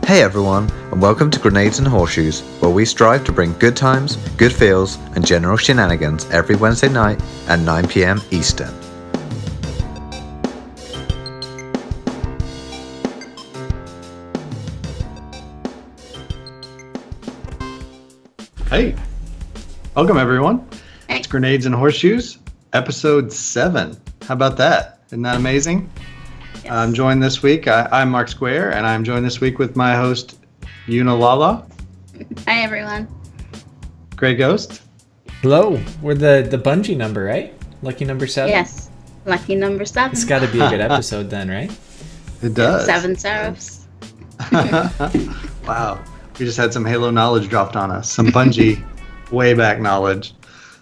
Hey everyone, and welcome to Grenades and Horseshoes, where we strive to bring good times, good feels, and general shenanigans every Wednesday night at 9 p.m. Eastern. Hey, welcome everyone. It's Grenades and Horseshoes, episode 7. How about that? Isn't that amazing? Yes. I'm joined this week. I'm Mark Square, and I'm joined this week with my host, Yuna Lala. Hi, everyone. Grey Ghost. Hello. We're the Bungie number, right? Lucky number 7? Yes. Lucky number 7. It's got to be a good episode then, right? It does. 7 seraphs. Wow. We just had some Halo knowledge dropped on us. Some Bungie way back knowledge.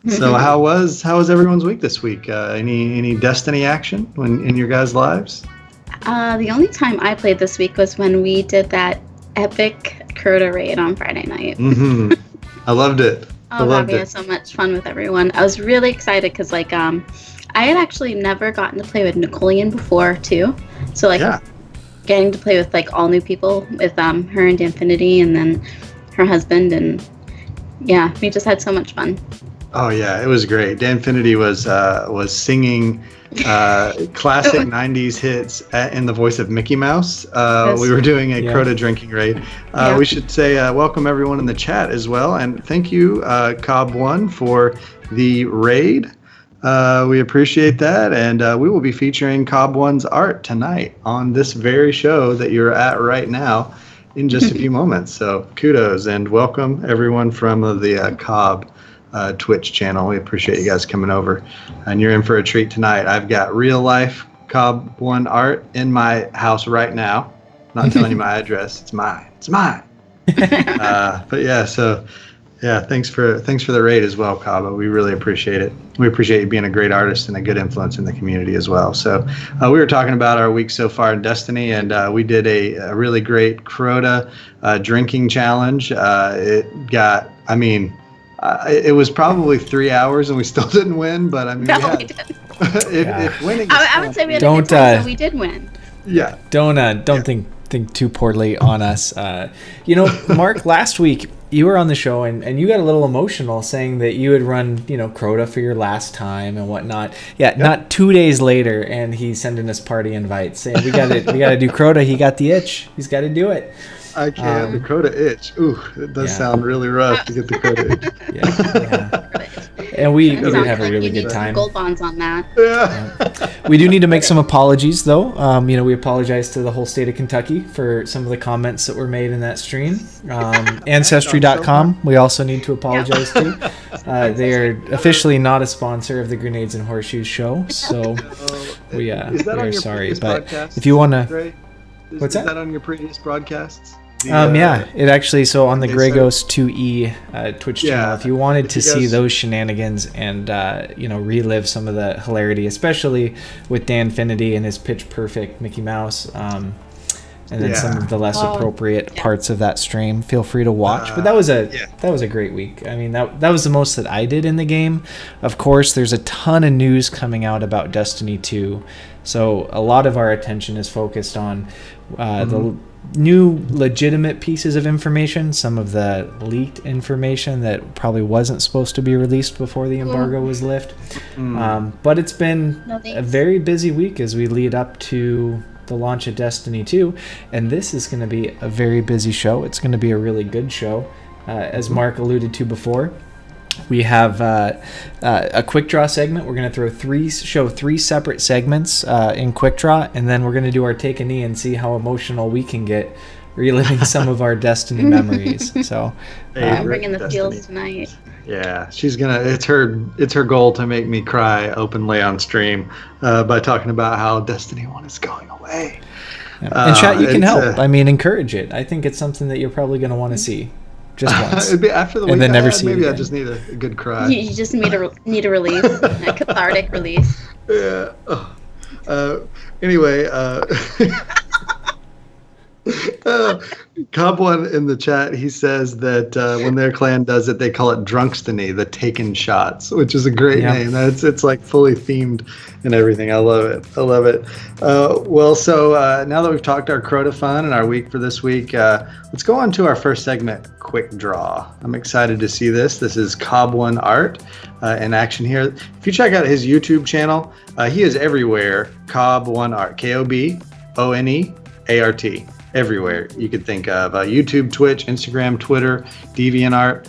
So how was everyone's week this week? Any Destiny action in your guys' lives? The only time I played this week was when we did that epic Crota raid on Friday night. Mm-hmm. I loved it. We had so much fun with everyone. I was really excited because, I had actually never gotten to play with Nicolian before, too. So, getting to play with, all new people with her and Danfinity and then her husband. And, yeah, we just had so much fun. Oh, yeah, it was great. Danfinity was singing classic 90s hits in the voice of Mickey Mouse. We were doing a Crota drinking raid. We should say welcome everyone in the chat as well. And thank you, Cobb1, for the raid. We appreciate that. And we will be featuring Cobb1's art tonight on this very show that you're at right now in just a few moments. So kudos and welcome everyone from the Cobb Twitch channel. We appreciate you guys coming over, and you're in for a treat tonight. I've got real life Cobb1 art in my house right now. I'm not telling you my address. It's mine. But yeah, so yeah, thanks for the raid as well, Cobb. We really appreciate it. We appreciate you being a great artist and a good influence in the community as well. So we were talking about our week so far in Destiny, and we did a really great Crota drinking challenge. It was probably 3 hours and we still didn't win, but I mean, we didn't. if winning. I would say we had a good time, so we did win. Yeah. Don't think too poorly on us. Mark, last week you were on the show and you got a little emotional saying that you had run, Crota for your last time and whatnot. Yeah, yep. Not 2 days later, and he's sending us party invites saying we got to do Crota. He got the itch. He's got to do it. I can't. The Crota itch. Ooh, it does sound really rough to get the Crota itch. And we did have a really good time. Gold bonds on that. Yeah. We do need to make some apologies, though. We apologize to the whole state of Kentucky for some of the comments that were made in that stream. Ancestry.com, we also need to apologize to. They are officially not a sponsor of the Grenades and Horseshoes show, so we are sorry. But if you want to... What's that? Is that on your previous broadcasts? It actually, so on the Grey Ghost 2E Twitch channel, if you wanted to see those shenanigans and relive some of the hilarity, especially with Danfinity and his pitch perfect Mickey Mouse, and then some of the less appropriate parts of that stream, feel free to watch. But that was a great week. I mean, that was the most that I did in the game. Of course, there's a ton of news coming out about Destiny 2, so a lot of our attention is focused on the new legitimate pieces of information, some of the leaked information that probably wasn't supposed to be released before the embargo was lifted. But it's been a very busy week as we lead up to the launch of Destiny 2, and this is going to be a very busy show. It's going to be a really good show. As Mark alluded to before, we have a quick draw segment. We're going to show three separate segments in quick draw, and then we're going to do our take a knee and see how emotional we can get reliving some of our Destiny memories. So I'm bringing the feels tonight. Yeah, she's gonna. It's her goal to make me cry openly on stream by talking about how Destiny 1 is going away. Yeah. And chat, you can help. Encourage it. I think it's something that you're probably going to want to see. Just once. It'd be after the week, and then never see maybe it I just need a good cry. You just need a release, a cathartic release. Yeah. Anyway, Cobb One in the chat, he says that when their clan does it, they call it Drunkstony, the taken shots, which is a great name. It's like fully themed and everything. I love it. Well, so now that we've talked our Crota fun and our week for this week, let's go on to our first segment, Quick Draw. I'm excited to see this. This is Cobb One art in action here. If you check out his YouTube channel, he is everywhere. Cobb One Art, KOBONEART. Everywhere you could think of. YouTube, Twitch, Instagram, Twitter, DeviantArt.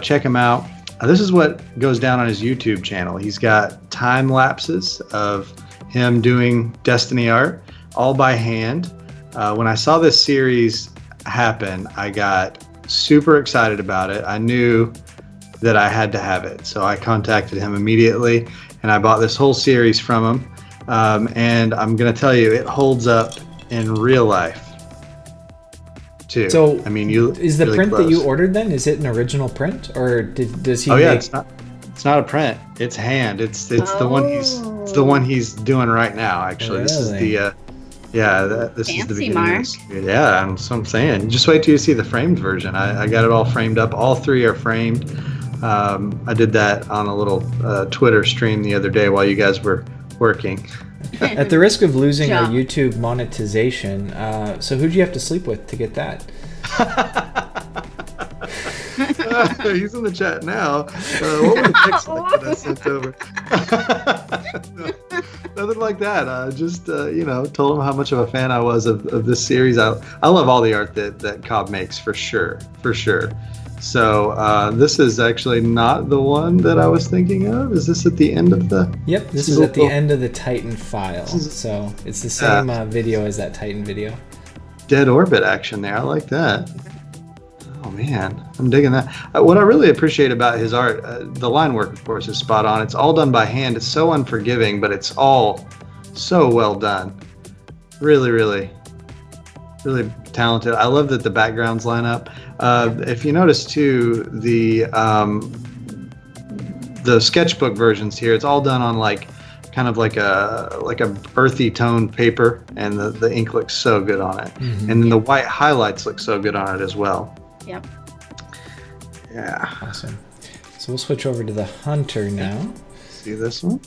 Check him out. This is what goes down on his YouTube channel. He's got time lapses of him doing Destiny art, all by hand. When I saw this series happen, I got super excited about it. I knew that I had to have it. So I contacted him immediately, and I bought this whole series from him. And I'm going to tell you, it holds up in real life. Too. So I mean, is the really print close. That you ordered then? Is it an original print, or does he? Oh yeah, it's not a print. It's hand. It's the one he's doing right now. Actually, really? This is the this Fancy is the beginning. Mark. Yeah, that's what I'm saying. Just wait till you see the framed version. I got it all framed up. All three are framed. I did that on a little Twitter stream the other day while you guys were working. At the risk of losing our YouTube monetization, so who'd you have to sleep with to get that? He's in the chat now. What were the text like that I sent over? Nothing like that. Just told him how much of a fan I was of this series. I love all the art that Cobb makes for sure. So this is actually not the one that I was thinking of. Is this at the end of the? Yep, this is at the end of the Titan file. So it's the same video as that Titan video. Dead orbit action there. I like that. Oh man, I'm digging that. What I really appreciate about his art, the line work, of course, is spot on. It's all done by hand. It's so unforgiving, but it's all so well done. Really, really, really talented. I love that the backgrounds line up. If you notice too, the sketchbook versions here, it's all done on kind of like a earthy tone paper, and the ink looks so good on it. Mm-hmm. And then the white highlights look so good on it as well. Yep. Yeah. Awesome. So we'll switch over to the Hunter now. See this one?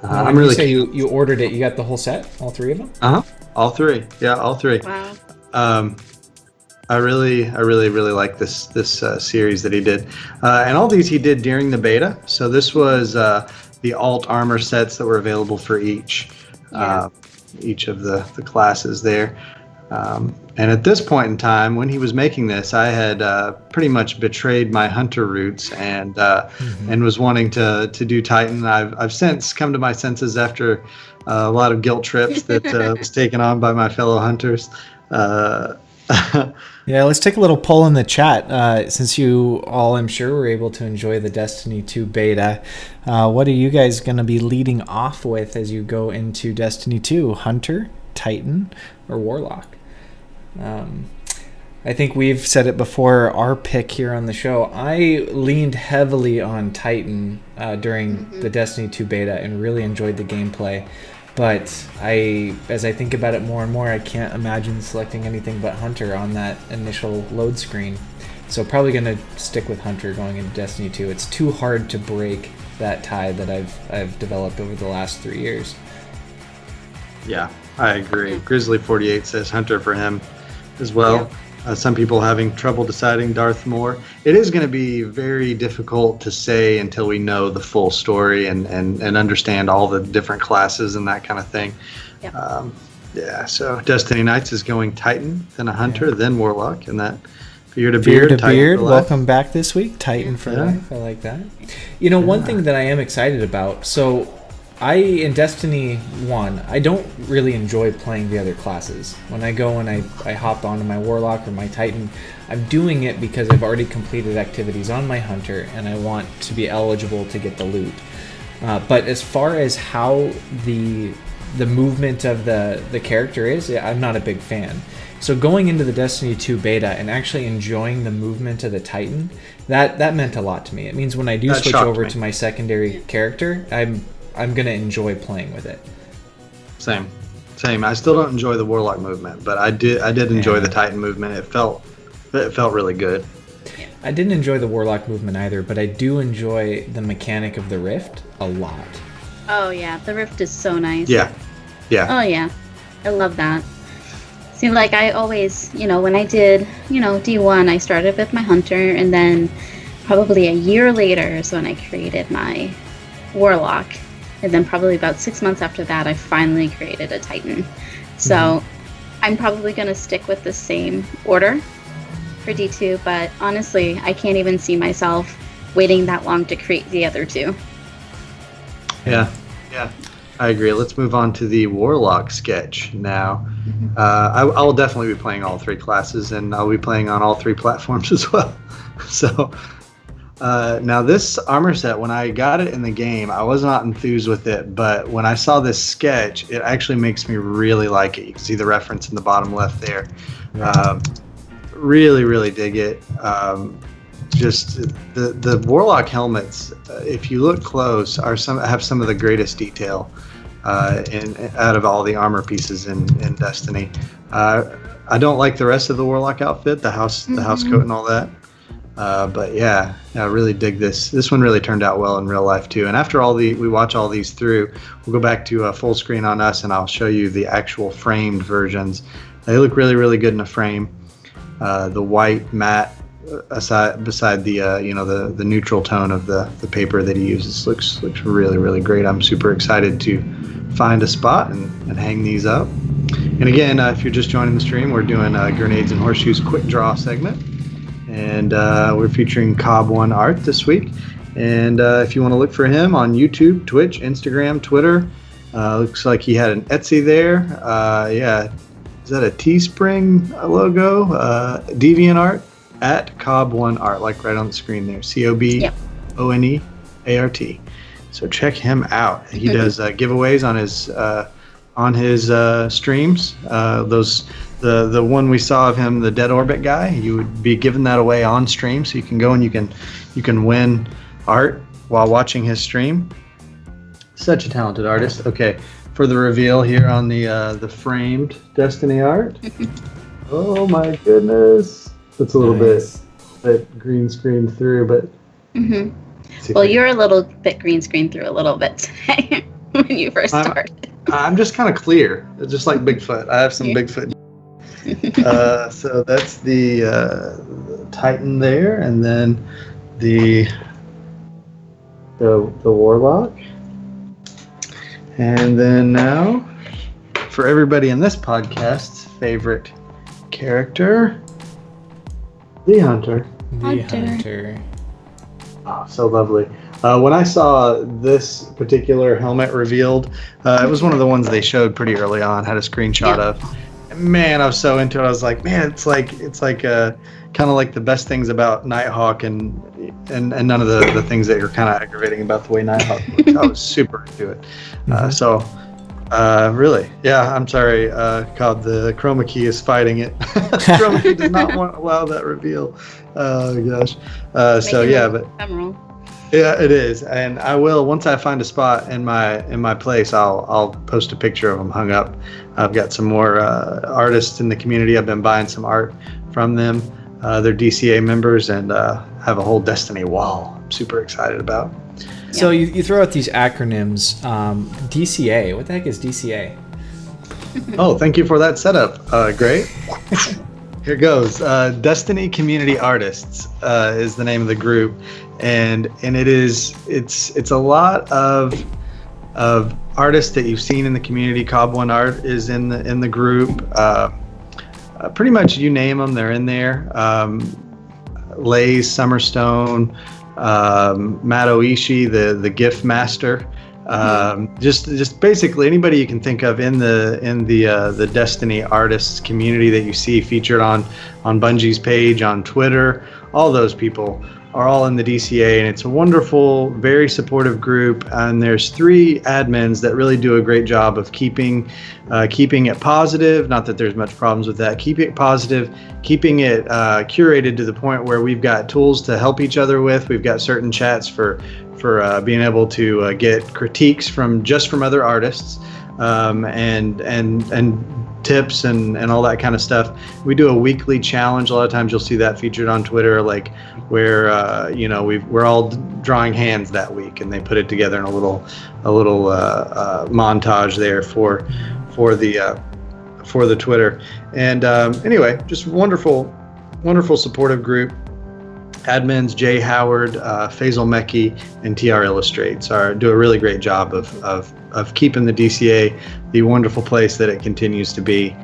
I'm really. Say you ordered it. You got the whole set, all three of them? All three. Yeah, all three. Wow. I really like this series that he did, and all these he did during the beta. So this was the alt armor sets that were available for each of the classes there. And at this point in time, when he was making this, I had pretty much betrayed my Hunter roots and was wanting to do Titan. I've since come to my senses after a lot of guilt trips that was taken on by my fellow Hunters. Yeah, let's take a little poll in the chat. Since you all, I'm sure, were able to enjoy the Destiny 2 beta, what are you guys going to be leading off with as you go into Destiny 2? Hunter, Titan, or Warlock? I think we've said it before, our pick here on the show. I leaned heavily on Titan during the Destiny 2 beta and really enjoyed the gameplay. But as I think about it more and more, I can't imagine selecting anything but Hunter on that initial load screen. So probably going to stick with Hunter going into Destiny 2. It's too hard to break that tie that I've developed over the last 3 years. Yeah, I agree. Grizzly48 says Hunter for him as well. Yeah. Some people having trouble deciding Darth Maul. It is going to be very difficult to say until we know the full story and understand all the different classes and that kind of thing. Yep. So Destiny Knights is going Titan, then a Hunter, then Warlock, and that Beard to Beard. Welcome back this week. Titan for life. I like that. You know, one thing that I am excited about, so in Destiny 1, I don't really enjoy playing the other classes. When I go and I hop onto my Warlock or my Titan, I'm doing it because I've already completed activities on my Hunter and I want to be eligible to get the loot. But as far as how the movement of the character is, I'm not a big fan. So going into the Destiny 2 beta and actually enjoying the movement of the Titan, that meant a lot to me. It means when I do switch over to my secondary character, I'm going to enjoy playing with it. Same. Same. I still don't enjoy the Warlock movement, but I did enjoy the Titan movement. It felt really good. I didn't enjoy the Warlock movement either, but I do enjoy the mechanic of the Rift a lot. Oh yeah, the Rift is so nice. Yeah. Oh yeah, I love that. See, like I always, when I did, D1, I started with my Hunter, and then probably a year later is when I created my Warlock. And then probably about 6 months after that, I finally created a Titan. So I'm probably going to stick with the same order for D2, but honestly, I can't even see myself waiting that long to create the other two. Yeah, I agree. Let's move on to the Warlock sketch now. I will definitely be playing all 3 classes, and I'll be playing on all 3 platforms as well. So now this armor set, when I got it in the game, I was not enthused with it, but when I saw this sketch, it actually makes me really like it. You can see the reference in the bottom left there. Really, really dig it. Just the Warlock helmets, if you look close, have some of the greatest detail out of all the armor pieces in Destiny. I don't like the rest of the Warlock outfit, the house coat and all that. But yeah, I really dig this. This one really turned out well in real life too. And after we watch all these through, we'll go back to full screen on us, and I'll show you the actual framed versions. They look really, really good in a frame. The white matte beside the the neutral tone of the paper that he uses looks really, really great. I'm super excited to find a spot and hang these up. And again, if you're just joining the stream, we're doing Grenades and Horseshoes quick draw segment. And we're featuring Cobb One Art this week. And if you want to look for him on YouTube, Twitch, Instagram, Twitter, looks like he had an Etsy there. Is that a Teespring logo? DeviantArt at Cobb One Art, like right on the screen there. COBONEART. So check him out. He does giveaways on his streams. The one we saw of him, the Dead Orbit guy, you would be giving that away on stream, so you can go and you can win art while watching his stream. Such a talented artist. Okay, for the reveal here on the framed Destiny art. Oh my goodness, that's a little bit green screen through, but. Well, you're a little bit green screen through a little bit today when you first started. I'm just kind of clear, just like Bigfoot. I have some Bigfoot. So that's the Titan there, and then the Warlock, and then now for everybody in this podcast's favorite character, the Hunter. The Hunter. Oh, so lovely. When I saw this particular helmet revealed, it was one of the ones they showed pretty early on, had a screenshot of. Man, I was so into it. I was like, man, it's like kind of like the best things about Nighthawk and none of the things that are kind of aggravating about the way Nighthawk looks. I was super into it. Really, yeah, I'm sorry, Cobb, the Chroma Key is fighting it. Chroma Key does not want to allow that reveal. Oh gosh. Yeah, it is, and I will, once I find a spot in my place, I'll post a picture of them hung up. I've got some more artists in the community. I've been buying some art from them. They're DCA members, and have a whole Destiny wall. I'm super excited about. So you throw out these acronyms. DCA. What the heck is DCA? Oh, thank you for that setup. Great. Here goes. Destiny Community Artists is the name of the group, and it's a lot of artists that you've seen in the community. Cobb One Art is in the group. Pretty much you name them, they're in there. Lays, Summerstone, Matt Oishi, the GIF master. Just basically anybody you can think of in the Destiny artists community that you see featured on Bungie's page, on Twitter. All those people are all in the DCA, and it's a wonderful, very supportive group. And there's 3 admins that really do a great job of keeping it positive. Not that there's much problems with that. Keeping it positive, keeping it curated to the point where we've got tools to help each other with. We've got certain chats for being able to get critiques from other artists. and tips and all that kind of stuff. We do a weekly challenge. A lot of times you'll see that featured on Twitter, like where we're all drawing hands that week, and they put it together in a little montage there for the Twitter. And anyway, just wonderful supportive group. Admins Jay Howard, Faisal Mekki, and TR Illustrates do a really great job of keeping the DCA the wonderful place that it continues to be,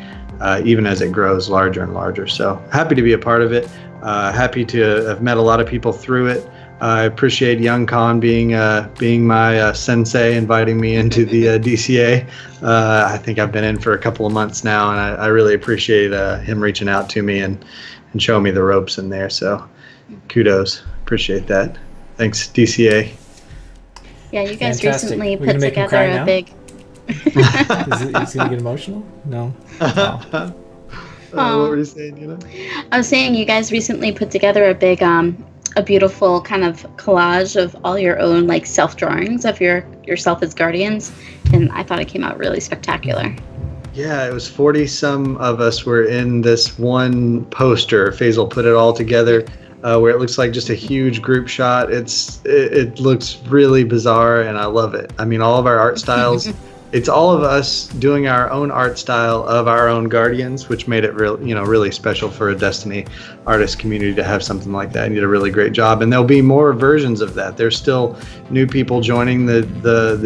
even as it grows larger and larger. So happy to be a part of it. Happy to have met a lot of people through it. I appreciate Young Khan being my sensei, inviting me into the DCA. I think I've been in for a couple of months now, and I really appreciate him reaching out to me and showing me the ropes in there. So kudos, appreciate that. Thanks, DCA. Yeah, you guys recently put together a big. Is he gonna get emotional? No. Oh. What were you saying, Nina? I was saying you guys recently put together a big, a beautiful kind of collage of all your own like self drawings of yourself as guardians, and I thought it came out really spectacular. Yeah, it was 40 some of us were in this one poster. Faisal put it all together. Where it looks like just a huge group shot. It looks really bizarre, and I love it. I mean, all of our art styles, it's all of us doing our own art style of our own guardians, which made it really special for a Destiny artist community to have something like that. And you did a really great job, and there'll be more versions of that. There's still new people joining the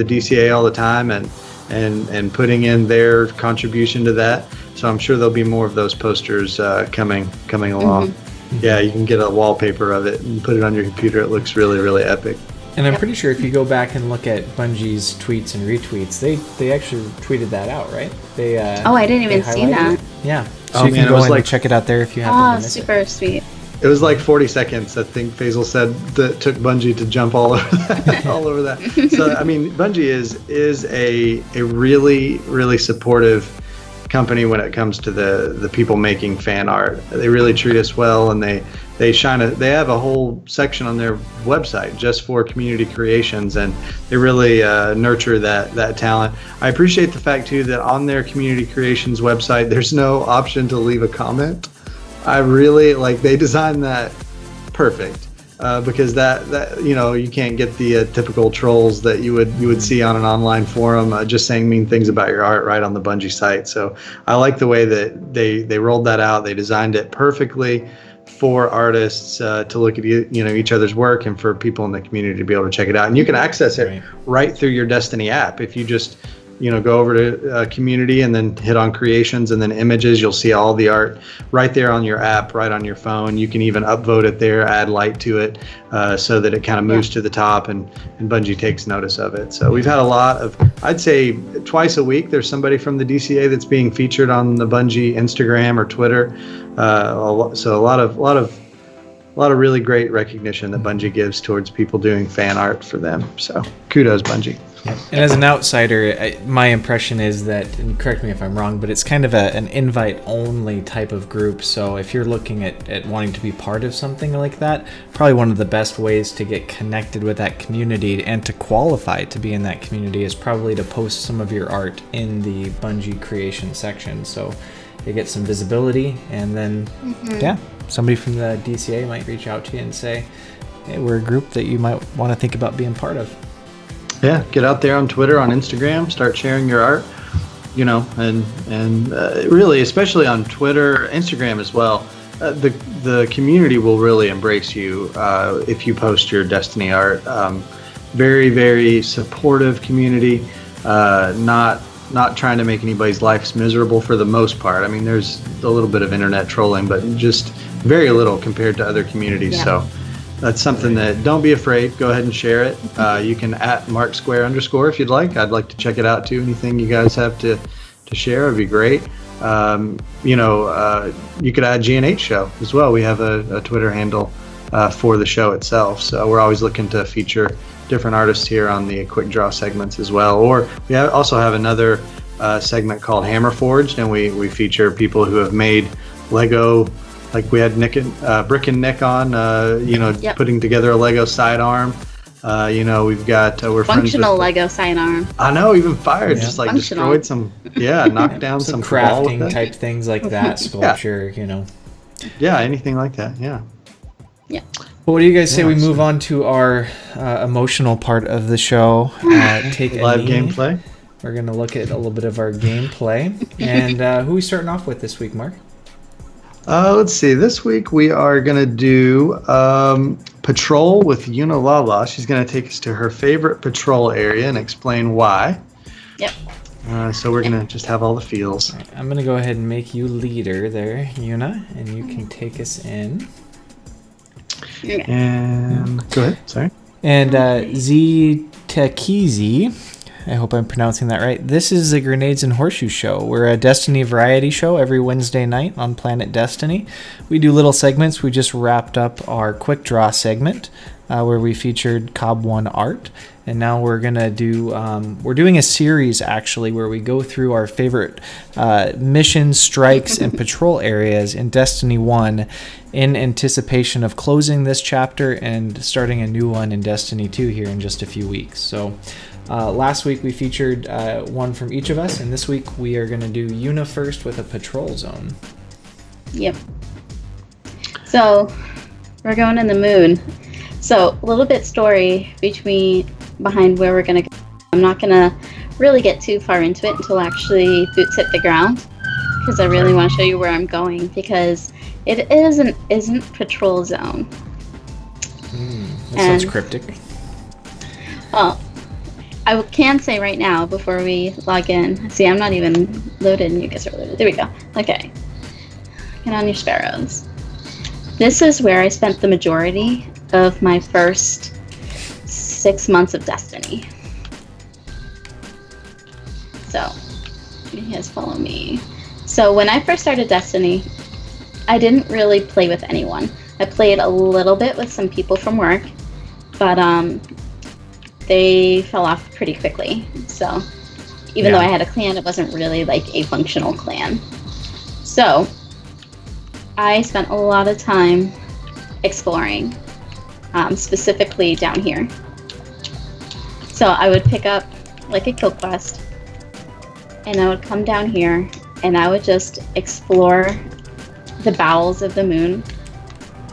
DCA all the time, and putting in their contribution to that. So I'm sure there'll be more of those posters coming along. Mm-hmm. Yeah, you can get a wallpaper of it and put it on your computer. It looks really, really epic. And I'm pretty sure if you go back and look at Bungie's tweets and retweets, they actually tweeted that out, right? I didn't even see that. It. Yeah. So you can go and check it out there if you happen to miss it. Super sweet. It was like 40 seconds, I think Faisal said, that took Bungie to jump all over that. So, I mean, Bungie is a really, really supportive company when it comes to the people making fan art. They really treat us well, and they have a whole section on their website just for community creations, and they really nurture that talent. I appreciate the fact too that on their community creations website there's no option to leave a comment. I really they designed that perfect. Because that you can't get the typical trolls that you would see on an online forum just saying mean things about your art right on the Bungie site. So I like the way that they rolled that out. They designed it perfectly for artists to look at each other's work, and for people in the community to be able to check it out. And you can access it right through your Destiny app if you just go over to community and then hit on creations and then images. You'll see all the art right there on your app, right on your phone. You can even upvote it there, add light to it, so that it kind of moves to the top, and Bungie takes notice of it. So we've had a lot of, I'd say twice a week, there's somebody from the DCA that's being featured on the Bungie Instagram or Twitter. So a lot of really great recognition that Bungie gives towards people doing fan art for them. So kudos, Bungie. And as an outsider, my impression is that, and correct me if I'm wrong, but it's kind of an invite-only type of group. So if you're looking at wanting to be part of something like that, probably one of the best ways to get connected with that community and to qualify to be in that community is probably to post some of your art in the Bungie creation section. So you get some visibility, and then, somebody from the DCA might reach out to you and say, hey, we're a group that you might want to think about being part of. Yeah, get out there on Twitter, on Instagram, start sharing your art, and really, especially on Twitter, Instagram as well. The community will really embrace you if you post your Destiny art. Very, very supportive community. Not trying to make anybody's lives miserable for the most part. I mean, there's a little bit of internet trolling, but just very little compared to other communities. Yeah. So that's something that, don't be afraid. Go ahead and share it. You can @marksquare_ if you'd like. I'd like to check it out too. Anything you guys have to share would be great. You could add G&H Show as well. We have a Twitter handle for the show itself. So we're always looking to feature different artists here on the quick draw segments as well. Or we also have another segment called Hammer Forged, and we feature people who have made Lego. Like we had Brick and Nick on, putting together a Lego sidearm. We've got we're functional friends with Lego sidearm. I know, even fired, Yeah. just like Functional. destroyed some, knocked down some cabal with crafting it. type things like that, sculpture, Yeah, anything like that. Yeah. Yeah. Well, what do you guys say we Yeah, move so- on to our emotional part of the show? Take a Live knee. gameplay. We're going to look at a little bit of our gameplay. And who are we starting off with this week, Mark? Let's see. This week we are going to do Patrol with Yuna Lala. She's going to take us to her favorite patrol area and explain why. Yep. So we're going to just have all the feels. I'm going to go ahead and make you leader there, Yuna, and you can take us in. Okay. And go ahead. Sorry. And Z Tekizi, I hope I'm pronouncing that right. This is the Grenades and Horseshoes show. We're a Destiny variety show every Wednesday night on Planet Destiny. We do little segments. We just wrapped up our quick draw segment where we featured Cobb 1 art. And now we're going to do, we're doing a series actually where we go through our favorite missions, strikes, and patrol areas in Destiny 1 in anticipation of closing this chapter and starting a new one in Destiny 2 here in just a few weeks. So last week we featured one from each of us, and this week we are going to do Yuna first with a patrol zone. Yep. So we're going in the moon. So a little bit story behind where we're gonna go. I'm not gonna really get too far into it until actually boots hit the ground, because I really want to show you where I'm going, because it isn't patrol zone. That sounds cryptic. Well, I can say right now before we log in. See, I'm not even loaded, and you guys are loaded. There we go. Okay. Get on your sparrows. This is where I spent the majority of my first 6 months of Destiny. So, you guys follow me. So when I first started Destiny, I didn't really play with anyone. I played a little bit with some people from work, but they fell off pretty quickly. So even though I had a clan, it wasn't really like a functional clan. So I spent a lot of time exploring, specifically down here. So I would pick up like a kill quest, and I would come down here, and I would just explore the bowels of the moon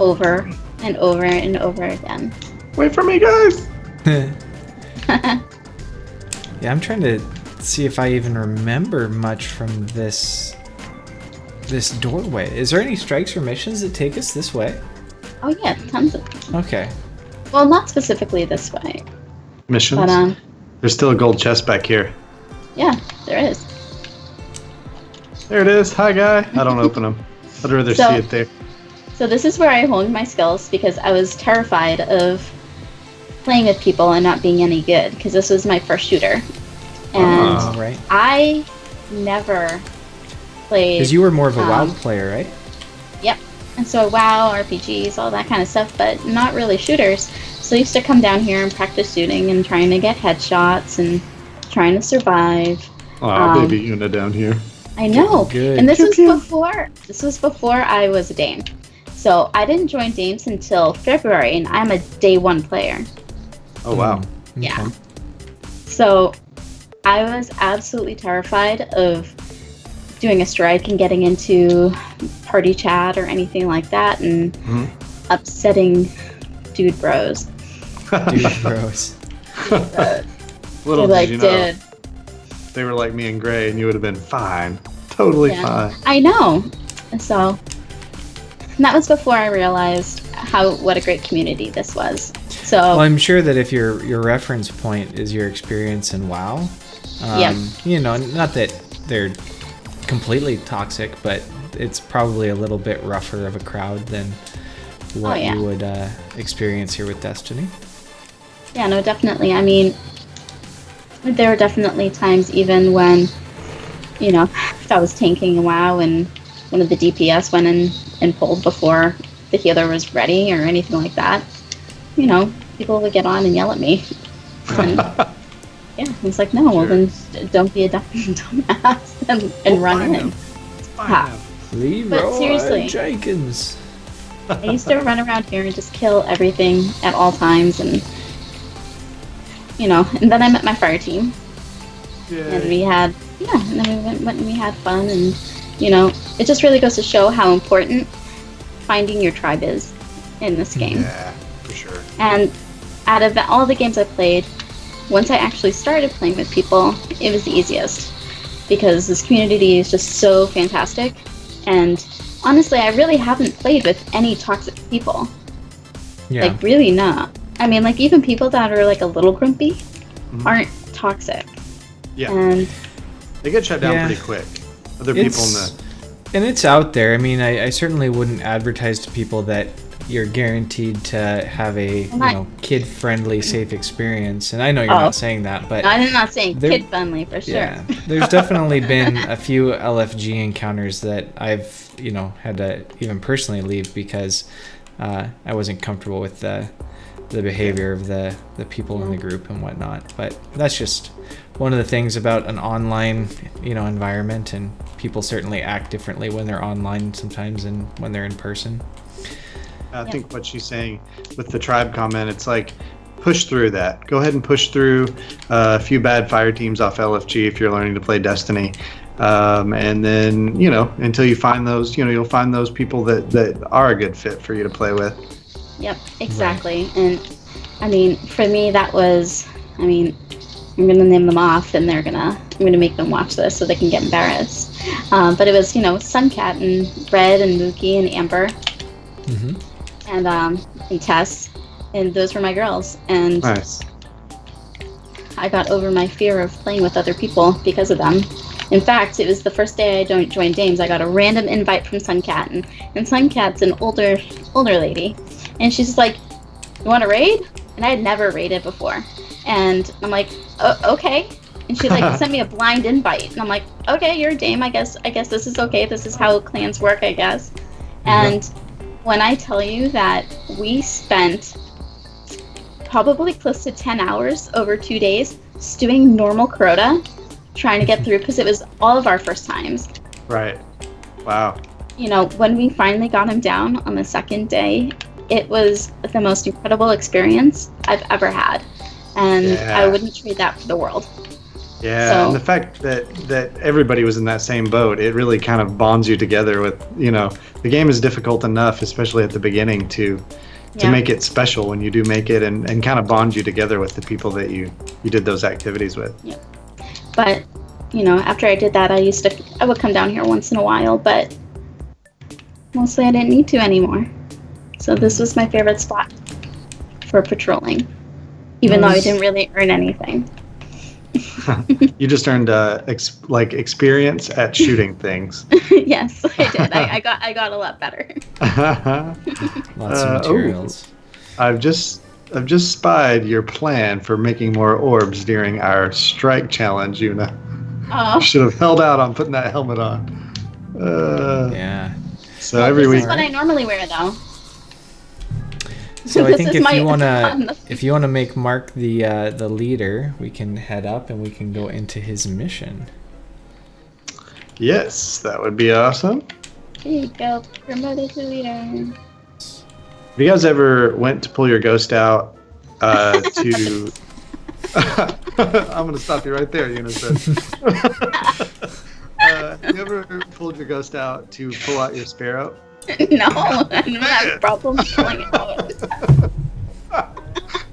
over and over and over again. Wait for me, guys! Yeah, I'm trying to see if I even remember much from this doorway. Is there any strikes or missions that take us this way? Oh yeah, tons of them. Okay. Well, not specifically this way, Missions? but There's still a gold chest back here. yeah, there is. There it is. Hi, guy. I don't open them. I'd rather So- see it there. So this is where I honed my skills, because I was terrified of playing with people and not being any good, because this was my first shooter. And Oh, right. I never played... Because you were more of a WoW player, right? Yep. And so WoW, RPGs, all that kind of stuff, but not really shooters. So I used to come down here and practice shooting and trying to get headshots and trying to survive. Oh, baby Yuna down here. I know. Good. And this Pew, was pew. before I was a Dame. So I didn't join Dames until February, and I'm a day one player. Oh, wow. Yeah. Okay. So I was absolutely terrified of doing a strike and getting into party chat or anything like that, and upsetting dude bros. Dude, bros. Little They did you know, did. they were like me and Gray, and you would have been fine. Totally Yeah. fine. I know. And so that was before I realized what a great community this was. So Well, I'm sure that if your reference point is your experience in WoW, you know, not that they're completely toxic, but it's probably a little bit rougher of a crowd than what you would experience here with Destiny. yeah, no, definitely. I mean, there were definitely times even when, you know, if I was tanking a WoW and one of the DPS went in and pulled before the healer was ready or anything like that, you know, people would get on and yell at me. And yeah, it's like, no, well then don't be a dumbass and run in. It's fine Ha. now. Leroy seriously. Jenkins. I used to run around here and just kill everything at all times, and and then I met my fire team. Yeah. And we had, and then we went and we had fun, and, it just really goes to show how important finding your tribe is in this game. Yeah, for sure. And out of all the games I played, once I actually started playing with people, it was the easiest, because this community is just so fantastic. And honestly, I really haven't played with any toxic people. Yeah. Like, really not. I mean, like, even people that are, like, a little grumpy aren't toxic. Yeah. And they get shut down pretty quick. Other people in the... And it's out there. I mean, I certainly wouldn't advertise to people that you're guaranteed to have a kid-friendly, safe experience. And I know you're not saying that, but... I'm not saying kid-friendly, for sure. Yeah. There's definitely been a few LFG encounters that I've, had to even personally leave because I wasn't comfortable with the behavior of the people in the group and whatnot. But that's just one of the things about an online environment, and people certainly act differently when they're online sometimes than when they're in person. I think what she's saying with the tribe comment, it's like, push through that. Go ahead and push through a few bad fire teams off LFG if you're learning to play Destiny. And then, until you find those, you'll find those people that are a good fit for you to play with. Yep, exactly. Right. And I mean, for me, that was, I'm going to name them off, and I'm going to make them watch this so they can get embarrassed. But it was, Suncat and Red and Mookie and Amber. Mm-hmm. And Tess, and those were my girls. And nice. I got over my fear of playing with other people because of them. In fact, it was the first day I joined Dames. I got a random invite from Suncat, and Suncat's an older lady, and she's just like, "You want to raid?" And I had never raided before, and I'm like, "Okay." And she sent me a blind invite, and I'm like, "Okay, you're a Dame. I guess this is okay. This is how clans work, I guess." And when I tell you that we spent probably close to 10 hours over 2 days doing normal Crota, trying to get through, because it was all of our first times. Right. Wow. When we finally got him down on the second day, it was the most incredible experience I've ever had. And I wouldn't trade that for the world. Yeah, and the fact that everybody was in that same boat, it really kind of bonds you together with, the game is difficult enough, especially at the beginning, to make it special when you do make it, and kind of bond you together with the people that you did those activities with. Yeah. But, after I did that, I would come down here once in a while, but mostly I didn't need to anymore. So this was my favorite spot for patrolling, even though I didn't really earn anything. You just earned experience at shooting things. Yes, I did. I got a lot better. Lots of materials. I've just spied your plan for making more orbs during our strike challenge, Yuna. Oh. Should have held out on putting that helmet on. Yeah. So every week. This is what I normally wear, though. So I think if you wanna make Mark the leader, we can head up and we can go into his mission. Yes, that would be awesome. There you go, promoted to leader. Have you guys ever went to pull your ghost out to? I'm gonna stop you right there, Eunice. Have you ever pulled your ghost out to pull out your sparrow? No, I don't have problems pulling it out.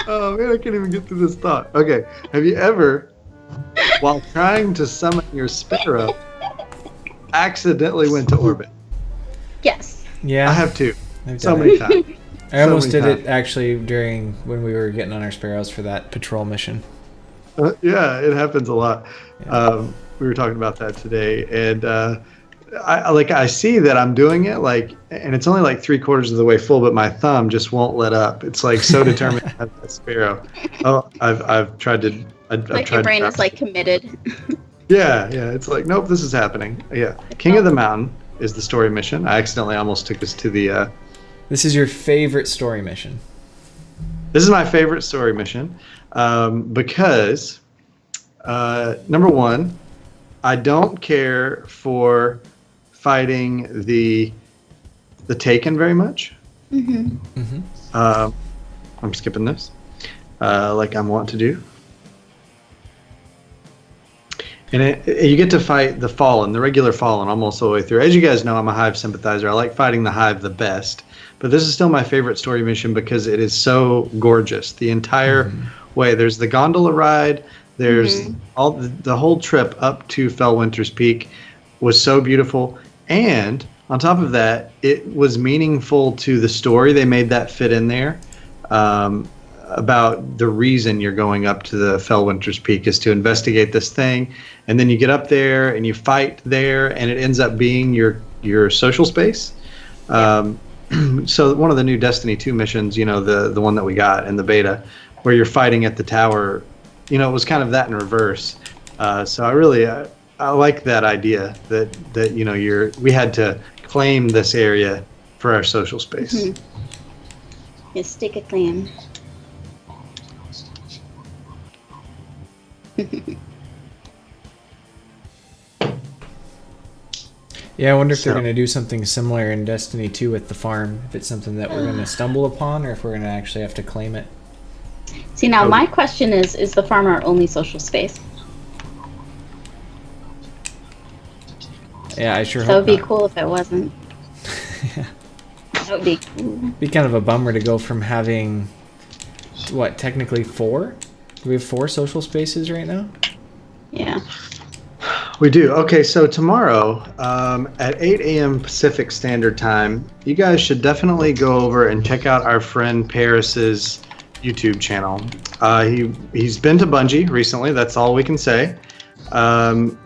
Oh man, I can't even get through this thought. Okay, have you ever, while trying to summon your sparrow, accidentally went to orbit? Yes. Yeah. I have too. So many times. I almost did it actually during when we were getting on our sparrows for that patrol mission. Yeah, it happens a lot. Yeah. We were talking about that today, and I see that I'm doing it, and it's only like 3/4 of the way full, but my thumb just won't let up. It's like so determined to have that sparrow. Oh, I've tried to. Your brain is committed. Yeah. It's like, nope, this is happening. Yeah, King of the Mountain is the story mission. I accidentally almost took us to the. This is your favorite story mission. This is my favorite story mission, because number one, I don't care for fighting the Taken very much. Mm-hmm. I'm skipping this, like I'm wont to do. And you get to fight the Fallen, the regular Fallen, almost all the way through. As you guys know, I'm a Hive sympathizer. I like fighting the Hive the best. But this is still my favorite story mission because it is so gorgeous. The entire way. There's the gondola ride. There's all the whole trip up to Fellwinter's Peak was so beautiful. And on top of that, it was meaningful to the story. They made that fit in there. About the reason you're going up to the Fellwinter's Peak is to investigate this thing, and then you get up there and you fight there, and it ends up being your social space. So one of the new Destiny 2 missions, the one that we got in the beta, where you're fighting at the tower, it was kind of that in reverse. So I like that idea that we had to claim this area for our social space. Yes, take a claim. Yeah, I wonder if they're going to do something similar in Destiny 2 with the farm. If it's something that we're going to stumble upon, or if we're going to actually have to claim it. See, now my question is the farm our only social space? Yeah, I sure hope that would be not. cool if it wasn't. Yeah. That would be cool. Be kind of a bummer to go from having, technically 4? Do we have 4 social spaces right now? Yeah. We do. Okay, so tomorrow at 8 a.m. Pacific Standard Time, you guys should definitely go over and check out our friend Paris's YouTube channel. He's been to Bungie recently. That's all we can say. 8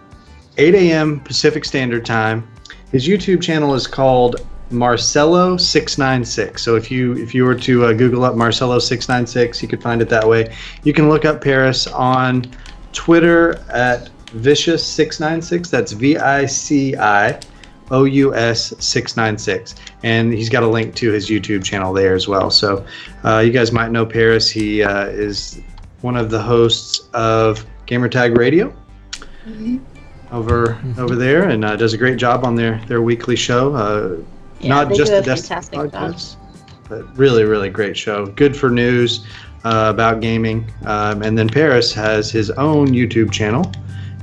a.m. Pacific Standard Time. His YouTube channel is called Marcelo696. So if you were to Google up Marcelo696, you could find it that way. You can look up Paris on Twitter at Vicious696. That's VICIOUS696. And he's got a link to his YouTube channel there as well. So you guys might know Paris. He is one of the hosts of Gamertag Radio. Over there, and does a great job on their weekly show. Not just the Destiny podcast, but really, really great show. Good for news about gaming. And then Paris has his own YouTube channel,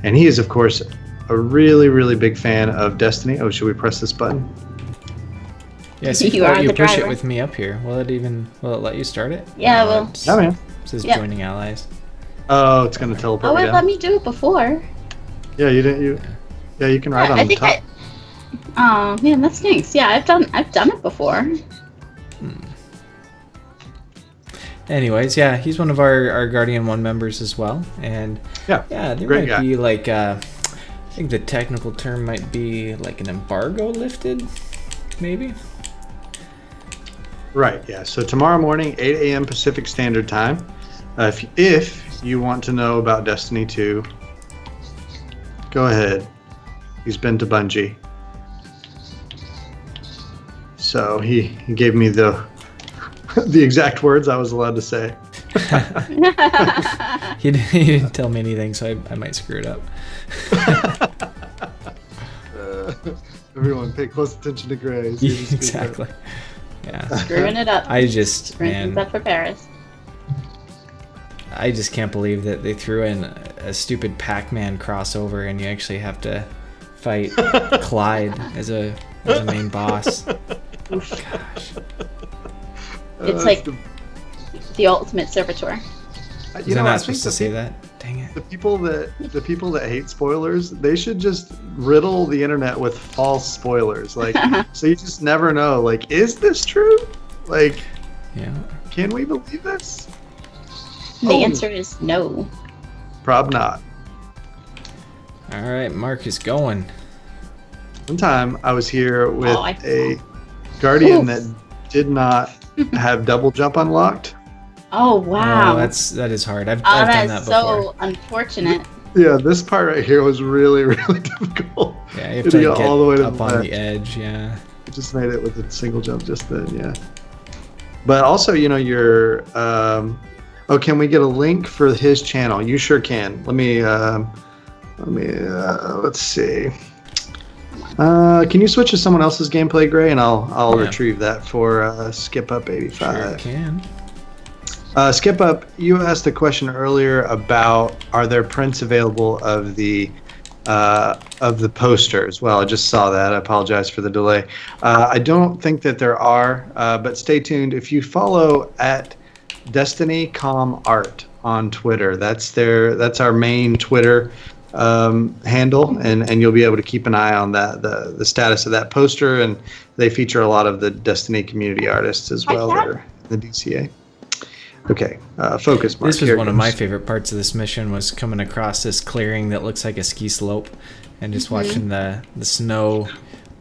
and he is, of course, a really, really big fan of Destiny. Oh, should we press this button? Yes, you push it with me up here. Will it let you start it? Yeah, well. Yeah, man. It says joining allies. Oh, it's going to teleport me down. Let me do it before. Yeah, you didn't. Yeah, you can ride on the top. Oh man, that stinks. Yeah, I've done it before. Anyways, yeah, he's one of our Guardian 1 members as well, and there might be I think the technical term might be like an embargo lifted, maybe. Right. Yeah. So tomorrow morning, 8 a.m. Pacific Standard Time. If you want to know about Destiny 2. Go ahead. He's been to Bungie. So he gave me the exact words I was allowed to say. He didn't tell me anything, so I might screw it up. Everyone pay close attention to Gray. Exactly. Yeah. Screwing it up. Screwing up for Paris. I just can't believe that they threw in a stupid Pac-Man crossover and you actually have to fight Clyde as a main boss. Gosh. It's like the ultimate servitor. You're not supposed to say that? Dang it. The people that hate spoilers, they should just riddle the internet with false spoilers. Like, so you just never know. Like, is this true? Like, can we believe this? The answer is no. Prob not. All right, Mark is going. One time I was here with a Guardian that did not have double jump unlocked. Oh wow. Oh, that is hard. I've done that before. So unfortunate. Yeah, this part right here was really, really difficult. Yeah, you have to get all the way to up on the edge. Yeah. I just made it with a single jump just then. Yeah. But also, you're. Can we get a link for his channel? You sure can. Let me. Let's see. Can you switch to someone else's gameplay, Gray, and I'll retrieve that for Skip Up 85. Sure can. Skip Up, you asked a question earlier about are there prints available of the of the poster as well. I just saw that. I apologize for the delay. I don't think that there are, but stay tuned. If you follow at DestinyCom Art on Twitter, that's our main Twitter handle, and you'll be able to keep an eye on that, the status of that poster, and they feature a lot of the Destiny community artists as well that are in the DCA. Okay, focus, Mark. This was one of my favorite parts of this mission, was coming across this clearing that looks like a ski slope and just watching the snow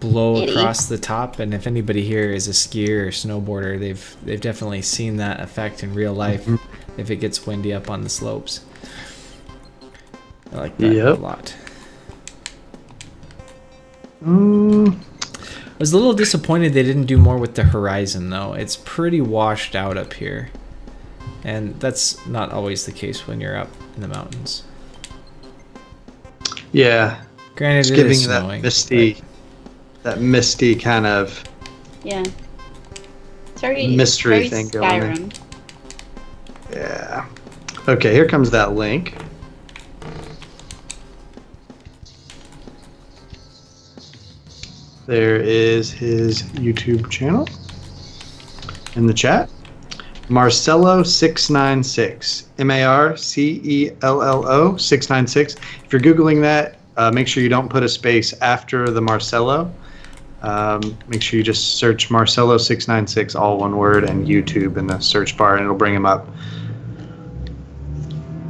blow across the top. And if anybody here is a skier or snowboarder, they've definitely seen that effect in real life if it gets windy up on the slopes. I like that a lot. I was a little disappointed they didn't do more with the horizon, though. It's pretty washed out up here. And that's not always the case when you're up in the mountains. Yeah. Granted, it's giving snowing, that misty kind of it's very, mystery thing going on. Yeah. Okay, here comes that link. There is his YouTube channel in the chat. Marcello696, Marcello 696. If you're Googling that, make sure you don't put a space after the Marcello. Make sure you just search Marcello696, all one word, and YouTube in the search bar, and it'll bring him up.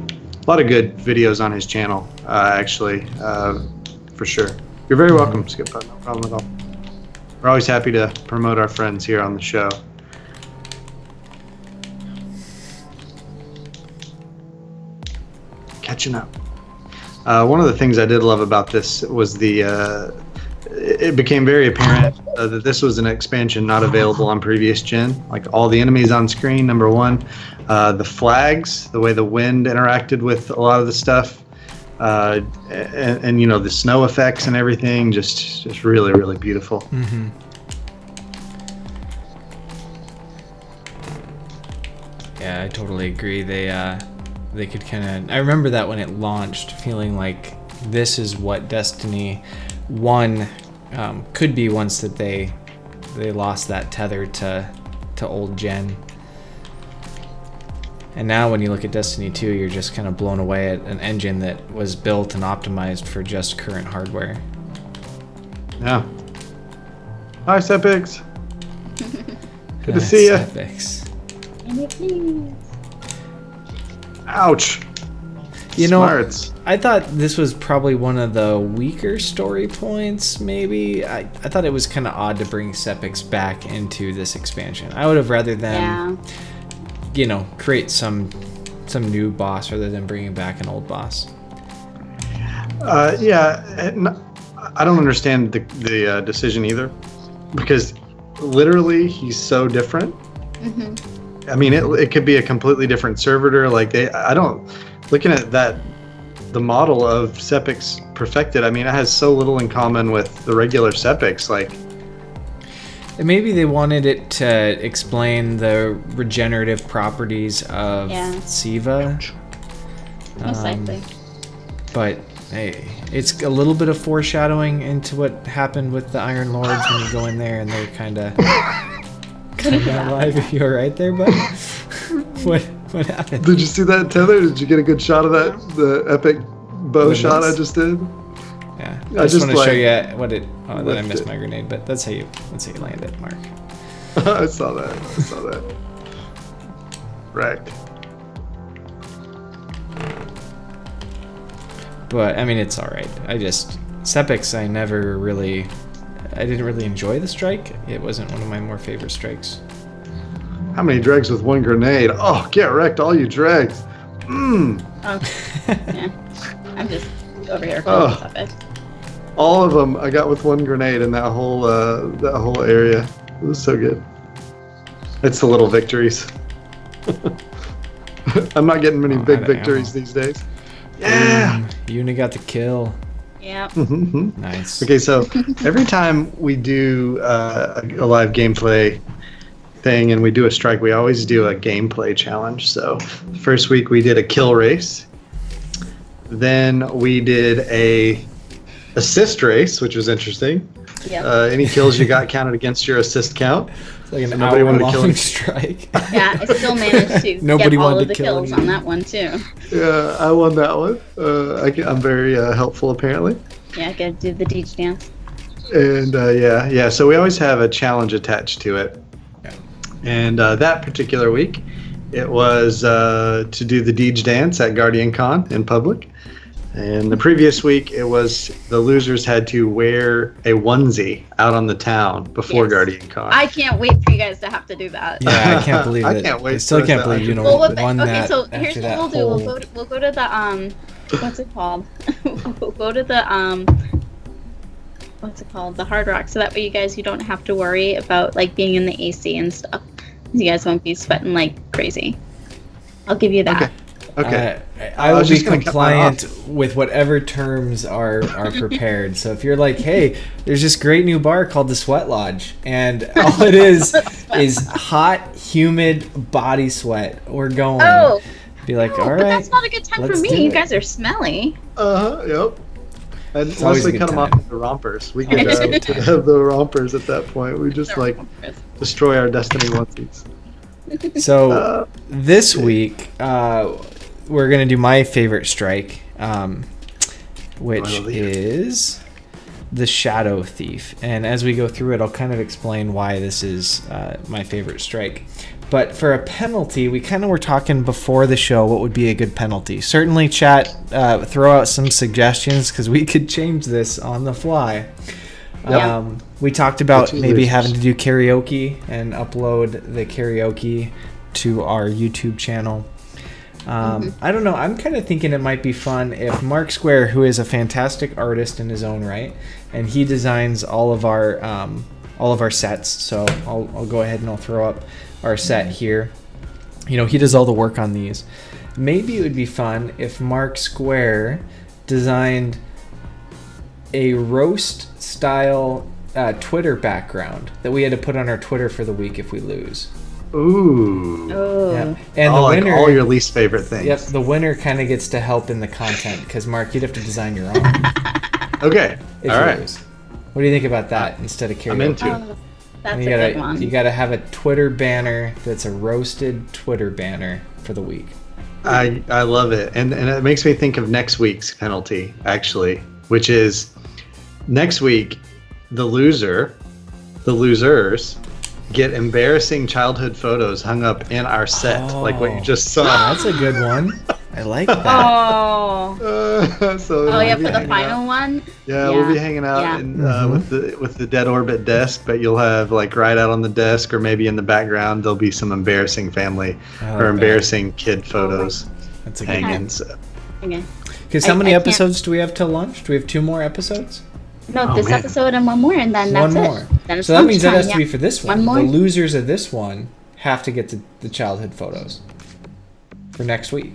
A lot of good videos on his channel, actually, for sure. You're very welcome, Skip. No problem at all. We're always happy to promote our friends here on the show. Catching up. One of the things I did love about this was it became very apparent that this was an expansion not available on previous gen. Like all the enemies on screen, number one. The flags, the way the wind interacted with a lot of the stuff. And you know, the snow effects and everything, just really, really beautiful. Mm-hmm. Yeah, I totally agree. They could kind of... I remember that when it launched, feeling like this is what Destiny 1 could be once that they lost that tether to old gen. And now when you look at Destiny 2, you're just kind of blown away at an engine that was built and optimized for just current hardware. Yeah. Hi, Sepix. Good to see you. Sepix. Ouch. You know, Smarts. I thought this was probably one of the weaker story points, maybe. I thought it was kind of odd to bring Sepix back into this expansion. I would have rather them, you know, create some new boss rather than bringing back an old boss. Yeah, I don't understand the decision either, because literally he's so different. Mm-hmm. I mean, it could be a completely different servitor. Like looking at that, the model of Sepix Perfected, I mean, it has so little in common with the regular Sepix. Like, maybe they wanted it to explain the regenerative properties of Siva. Most likely. But hey, it's a little bit of foreshadowing into what happened with the Iron Lords when you go in there and they're kind of alive. If you're right there, bud. What happened? Did you see that tether? Did you get a good shot of that? The epic bow shot I just did. Yeah, I just want to show you what it. Oh, then I missed my grenade, but that's how you land it, Mark. I saw that. Wrecked. But I mean, it's all right. Sepix, I didn't really enjoy the strike. It wasn't one of my more favorite strikes. How many dregs with one grenade? Oh, get wrecked, all you dregs. Oh, yeah. I'm just over here for Sepix. All of them I got with one grenade in that whole area. It was so good. It's the little victories. I'm not getting many big victories these days. Yeah. Yuna got the kill. Yeah. Nice. Okay, so every time we do a live gameplay thing and we do a strike, we always do a gameplay challenge. So first week we did a kill race. Then we did a assist race, which was interesting. Yeah. Any kills you got counted against your assist count. It's like an hour-long strike. Yeah, I still managed to get all of the kills on that one too. Yeah, I won that one. I'm very helpful apparently. Yeah, I gotta do the Deej dance. And yeah. So we always have a challenge attached to it. Yeah. And that particular week, it was to do the Deej dance at Guardian Con in public. And the previous week, it was the losers had to wear a onesie out on the town before Guardian Con. I can't wait for you guys to have to do that. Yeah, I can't believe it. I can't wait. I still can't believe won that. So here's what we'll do. We'll go to the what's it called? We'll go to the what's it called? The Hard Rock. So that way you don't have to worry about like being in the AC and stuff. You guys won't be sweating like crazy. I'll give you that. Okay. I will be compliant with whatever terms are prepared. So if you're like, hey, there's this great new bar called the Sweat Lodge, and all it is hot, humid body sweat, we're going. Oh. Be like, all right. But that's not a good time for me. You guys are smelly. Yep. And once we cut them off with the rompers, we could have the rompers at that point. We just destroy our Destiny onesies. So this week, we're going to do my favorite strike, which is the Shadow Thief. And as we go through it, I'll kind of explain why this is my favorite strike. But for a penalty, we kind of were talking before the show what would be a good penalty. Certainly, chat, throw out some suggestions because we could change this on the fly. We talked about maybe having to do karaoke and upload the karaoke to our YouTube channel. I don't know. I'm kind of thinking it might be fun if Mark Square, who is a fantastic artist in his own right, and he designs all of our sets. So I'll go ahead and I'll throw up our set here. You know, he does all the work on these. Maybe it would be fun if Mark Square designed a roast style Twitter background that we had to put on our Twitter for the week if we lose. Ooh. Yeah. And the winner, all your least favorite things. Yep, the winner kind of gets to help in the content because Mark, you'd have to design your own. Okay. All right. Lose. What do you think about that instead of karaoke? I'm into it. That's a good one. You got to have a Twitter banner that's a roasted Twitter banner for the week. I love it, and it makes me think of next week's penalty actually, which is next week the losers get embarrassing childhood photos hung up in our set, like what you just saw. That's a good one. I like that. For the final one. Yeah, we'll be hanging out with the Dead Orbit desk, but you'll have like right out on the desk, or maybe in the background there'll be some embarrassing family or embarrassing kid photos. That's a good hanging. Okay. Because how many episodes do we have till lunch? Do we have 2 more episodes? No, this episode and one more, and then that's it. Then so that means that has to be for this one. One more. The losers of this one have to get the childhood photos for next week.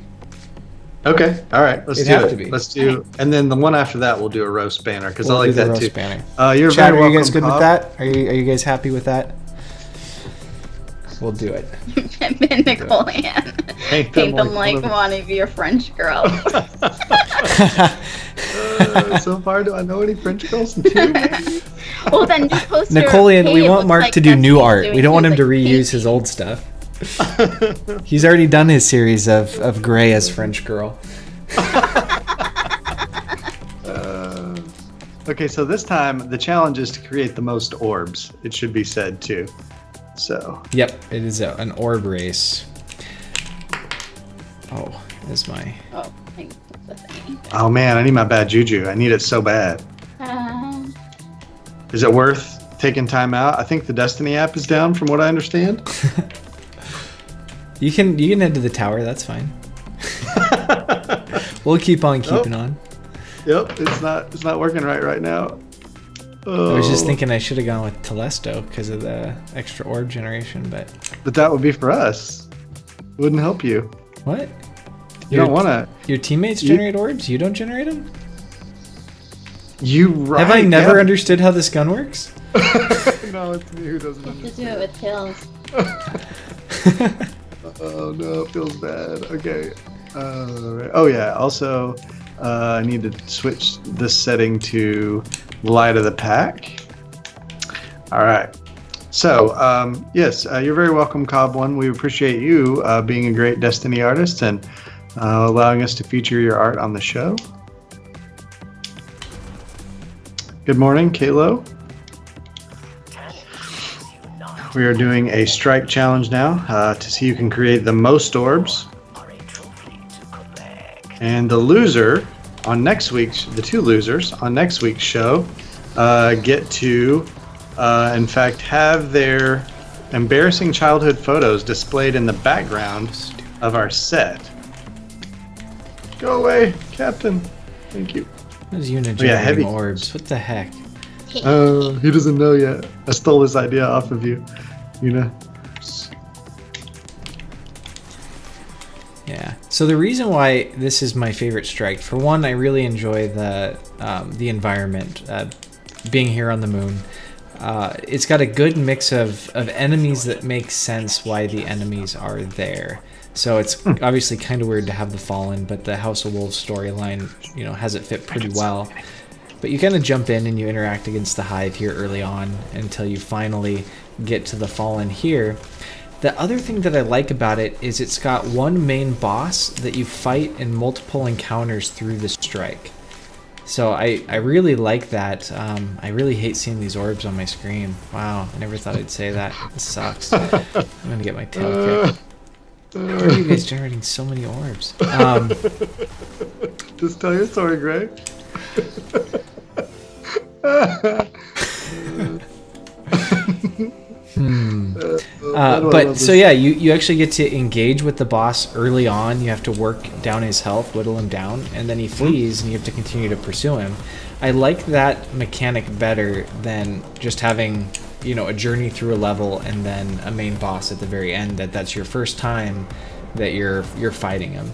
Okay, all right, let's do it. Let's do, and then the one after that we'll do a roast banner because I like that too. Banner. You're Chad, very welcome. Are you guys good with that? Are you guys happy with that? We'll do it. Napoleon. Paint them like one of your French girls. So far, do I know any French girls? Well, then just post Napoleon, we want Mark to do new art. We don't want him to reuse his old stuff. He's already done his series of Grey as French girl. Okay, so this time the challenge is to create the most orbs. It should be said too. So. Yep, it is an orb race. Oh, this is my. Oh man, I need my bad juju. I need it so bad. Is it worth taking time out? I think the Destiny app is down, from what I understand. You can head to the tower. That's fine. We'll keep on keeping on. Yep, it's not working right now. I was just thinking I should have gone with Telesto because of the extra orb generation, but that would be for us. It wouldn't help you. What? You don't want to. Your teammates generate orbs. You don't generate them. Have I never understood how this gun works? No, it's me who doesn't understand. To do it with kills. Oh no, it feels bad. Okay. Oh yeah. Also, I need to switch this setting to light of the pack. All right. So, yes, you're very welcome, Cobb1. We appreciate you being a great Destiny artist and allowing us to feature your art on the show. Good morning, Kalo. We are doing a strike challenge now to see who can create the most orbs. And the loser on next week's, the two losers on next week's show get to, in fact, have their embarrassing childhood photos displayed in the background of our set. Go away, Captain. Thank you. Those unit-generating orbs. What the heck? He doesn't know yet. I stole this idea off of you. Yeah. So the reason why this is my favorite strike, for one, I really enjoy the environment, being here on the moon. It's got a good mix of enemies that make sense why the enemies are there. So it's obviously kind of weird to have the Fallen, but the House of Wolves storyline, has it fit pretty well. But you kind of jump in and you interact against the Hive here early on until you finally get to the Fallen here. The other thing that I like about it is it's got one main boss that you fight in multiple encounters through the strike. So I really like that. I really hate seeing these orbs on my screen. Wow, I never thought I'd say that. This sucks. I'm going to get my tail kicked. Why are you guys generating so many orbs? Just tell your story, Greg. But so yeah, you actually get to engage with the boss early on. You have to work down his health, whittle him down, and then he flees and you have to continue to pursue him. I like that mechanic better than just having, a journey through a level and then a main boss at the very end. That's your first time that you're fighting him.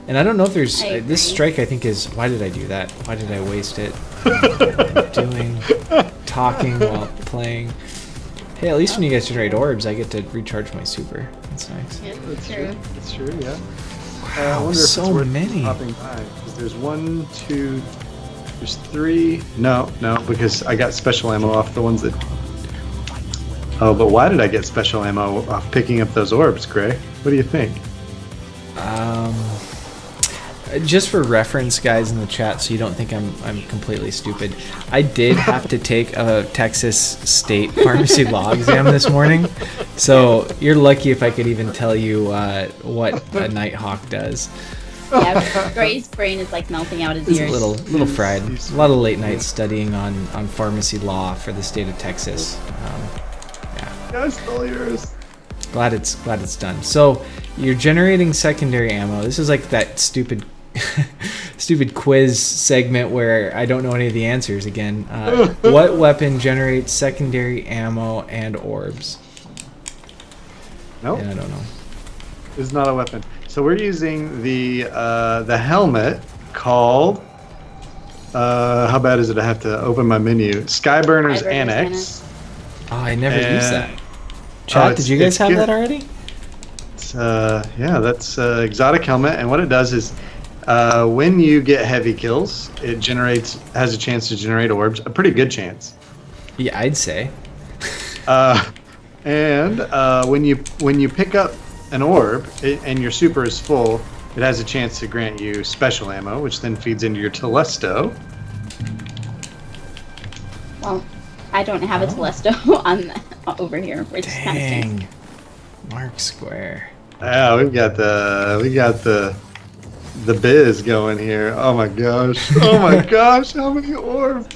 And I don't know if there's this strike. I think is why did I do that? Why did I waste it? Talking while playing. Hey, at least when you guys generate orbs, I get to recharge my super. That's nice. Yeah, that's true. That's true. Yeah. Wow, I wonder so if it's worth many. Popping by. There's 1, 2, there's 3. No, because I got special ammo off the ones that. Oh, but why did I get special ammo off picking up those orbs, Gray? What do you think? Just for reference, guys in the chat, so you don't think I'm completely stupid, I did have to take a Texas State Pharmacy Law exam this morning, so you're lucky if I could even tell you what a Nighthawk does. Yeah, Gray's brain is like melting out his ears. A little fried. A lot of late nights studying on pharmacy law for the state of Texas. Yeah, I stole yours. Glad it's done. So you're generating secondary ammo. This is like that stupid quiz segment where I don't know any of the answers again. What weapon generates secondary ammo and orbs? Nope. Yeah, I don't know. It's not a weapon. So we're using the helmet called. How bad is it? I have to open my menu. Skyburner's Annex. Oh, I never used that. Chat, did you guys have that already? Yeah, that's exotic helmet, and what it does is when you get heavy kills, it has a chance to generate orbs, a pretty good chance. Yeah, I'd say. And when you pick up an orb and your super is full, it has a chance to grant you special ammo, which then feeds into your Telesto. Well, I don't have a Telesto over here, which is kind of stinks. Mark Square. Yeah, we got the biz going here. Oh my gosh! Oh my gosh! How many orbs?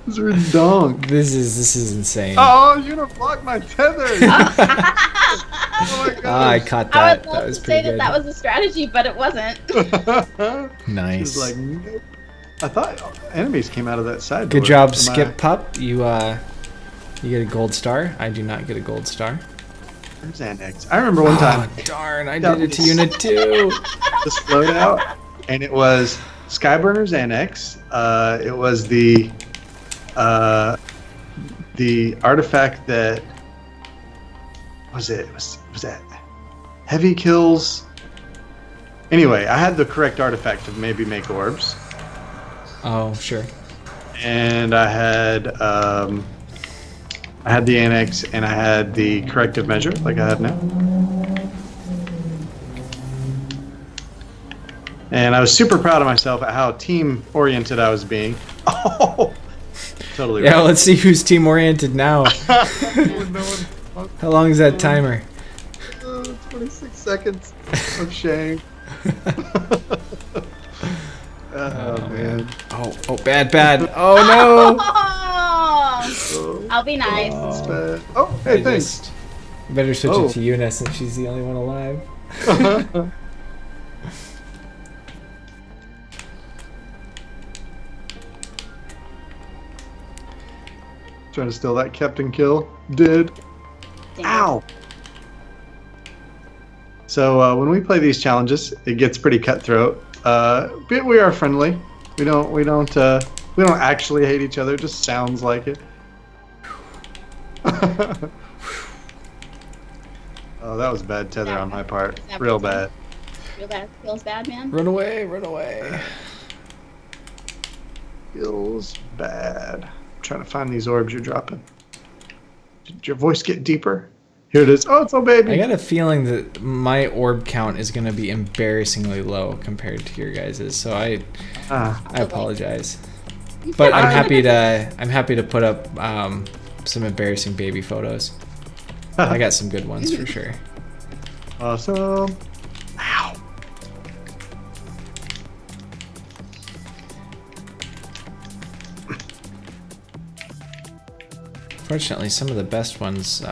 This is redonk. This is insane. Oh, you're gonna block my tethers. Oh my gosh! I caught that. I would love that was to pretty say good. that was a strategy, but it wasn't. Nice. Like, nope. I thought enemies came out of that side door. Good job, Skip Pup. You get a gold star. I do not get a gold star. There's Annex. I remember one time. Oh, darn, I did it to Unit 2. This loadout, and it was Skyburner's Annex. It was the artifact that was that heavy kills Anyway, I had the correct artifact to maybe make orbs. Oh, sure. And I had the annex, and I had the corrective measure, like I have now. And I was super proud of myself at how team-oriented I was being. Oh, totally. Yeah, right. Let's see who's team-oriented now. How long is that timer? 26 seconds of shame. Oh, man. Oh, bad. Oh, no. I'll be nice. Oh, hey, thanks. Better switch it to Yuna since she's the only one alive. Trying to steal that captain kill. Did. Damn. Ow! So when we play these challenges, it gets pretty cutthroat. But we are friendly. We don't actually hate each other. It just sounds like it. Oh, that was bad tether on my part. Real bad. Real bad. Feels bad, man. Run away. Feels bad. I'm trying to find these orbs you're dropping. Did your voice get deeper? Here it is. Oh, it's a baby. I got a feeling that my orb count is going to be embarrassingly low compared to your guys's, so I apologize. But I'm happy to put up some embarrassing baby photos. I got some good ones for sure. Awesome. Ow. Fortunately, some of the best ones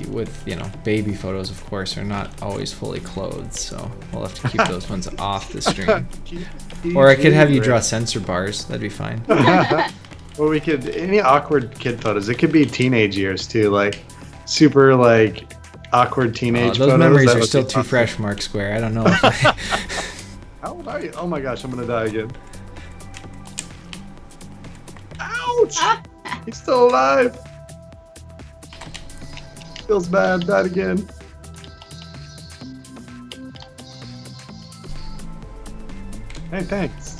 with baby photos, of course, are not always fully clothed, so we'll have to keep those ones off the stream. Or I could have you draw sensor bars. That'd be fine. Or we could, any awkward kid photos. It could be teenage years too, like super like awkward teenage those photos. Memories are still too fresh, Mark Square. I don't know. How old are you? Oh my gosh, I'm gonna die again. Ouch! He's still alive. Feels bad. Died again. Hey, thanks.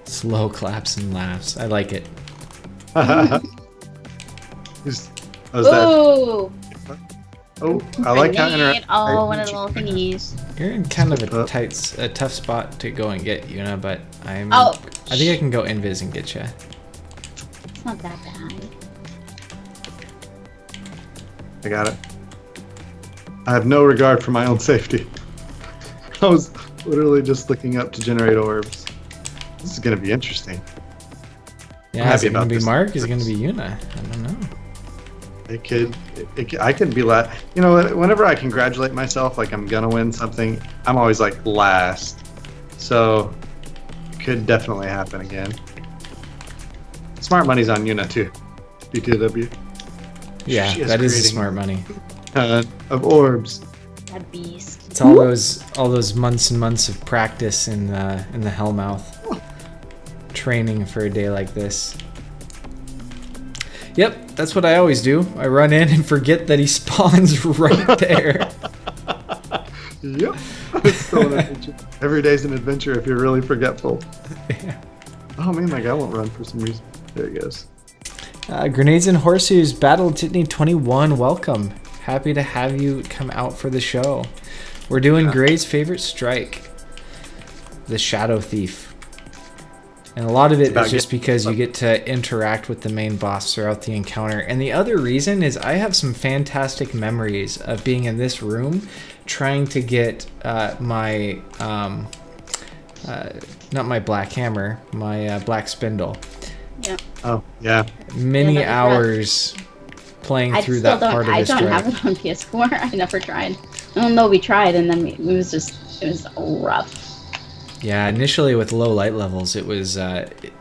Slow claps and laughs. I like it. Oh, I like how one of the little thingies. You're in kind of a tough spot to go and get Yuna, but I think I can go invis and get you. It's not that bad. I got it. I have no regard for my own safety. I was literally just looking up to generate orbs. This is going to be interesting. Yeah, is it going to be Mark? Is it going to be Yuna? I don't know. I could be last. You know, whenever I congratulate myself, like I'm going to win something, I'm always like last. So, it could definitely happen again. Smart money's on Yuna too. BTW. Yeah, that is smart money. Of orbs. That beast. It's all those months and months of practice in the Hellmouth. Training for a day like this. Yep, that's what I always do. I run in and forget that he spawns right there. Yep. It's still an adventure. Every day's an adventure if you're really forgetful. Yeah. Oh man, my guy won't run for some reason. There he goes. Grenades and Horseshoes, Battle Titney 21, welcome. Happy to have you come out for the show. We're doing Gray's favorite strike, the Shadow Thief. And a lot of it is just because you get to interact with the main boss throughout the encounter. And the other reason is I have some fantastic memories of being in this room trying to get my, not my black hammer, my black spindle. Yeah. Oh, yeah. Many hours playing through that part of the strike. I don't have it on PS4. I never tried. Oh no, we tried, and then it was rough. Yeah, initially with low light levels, it was,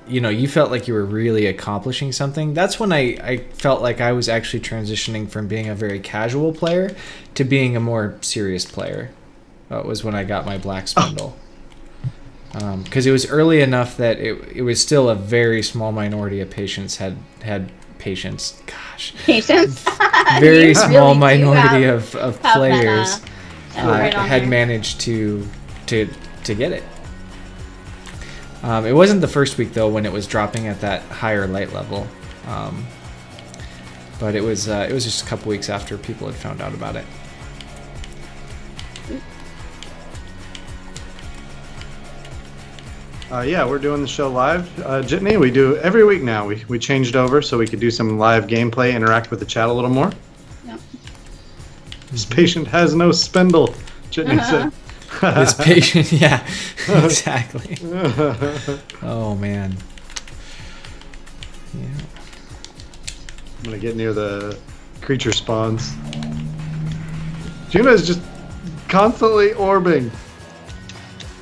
you felt like you were really accomplishing something. That's when I felt like I was actually transitioning from being a very casual player to being a more serious player. That was when I got my black spindle. Because it was early enough that it was still a very small minority of patients had patience. Gosh. Patience. Very small minority of players had managed to get it. It wasn't the first week though when it was dropping at that higher light level, but it was just a couple weeks after people had found out about it. Yeah, we're doing the show live. Jitney, we do every week now. We changed over so we could do some live gameplay, interact with the chat a little more. Yep. This patient has no spindle, Jitney said. This patient, yeah, exactly. Oh, man. Yeah. I'm going to get near the creature spawns. Juno's just constantly orbing.